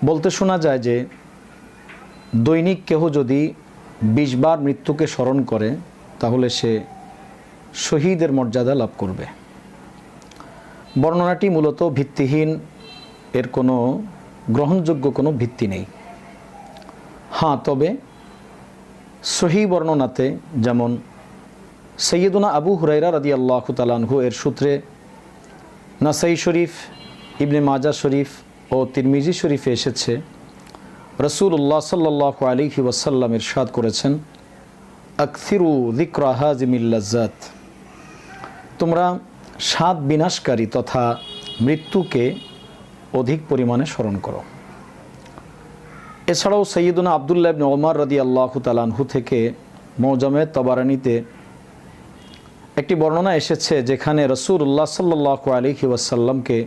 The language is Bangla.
বলতে শোনা যায় যে দৈনিক কেহ যদি ২০ বার মৃত্যুকে স্মরণ করে তাহলে সে শহীদের মর্যাদা লাভ করবে। বর্ণনাটি মূলত ভিত্তিহীন, এর কোনো গ্রহণযোগ্য কোনো ভিত্তি নেই। তবে সহিহ বর্ণনাতে যেমন সৈয়দুনা আবু হুরায়রা রাদিয়াল্লাহু তাআলা আনহু এর সূত্রে নাসাই শরীফ, ইবনে মাজাহ শরীফ ও তিরমিজি শরীফে এসেছে, রাসূলুল্লাহ সাল্লাল্লাহু আলাইহি ওয়াসাল্লাম ইরশাদ করেছেন, আকসিরু যিকরা হাযিমিল লাজ্জাত, তোমরা স্বাদ বিনাশকারী তথা মৃত্যুকে অধিক পরিমাণে স্মরণ করো। এছাড়াও সৈয়দুনা আবদুল্লাহ ইবনে ওমর রাদিয়াল্লাহু তাআলা আনহু থেকে মুজামে তাবারানীতে একটি বর্ণনা এসেছে যেখানে রাসূলুল্লাহ সাল্লাল্লাহু আলাইহি ওয়াসাল্লামকে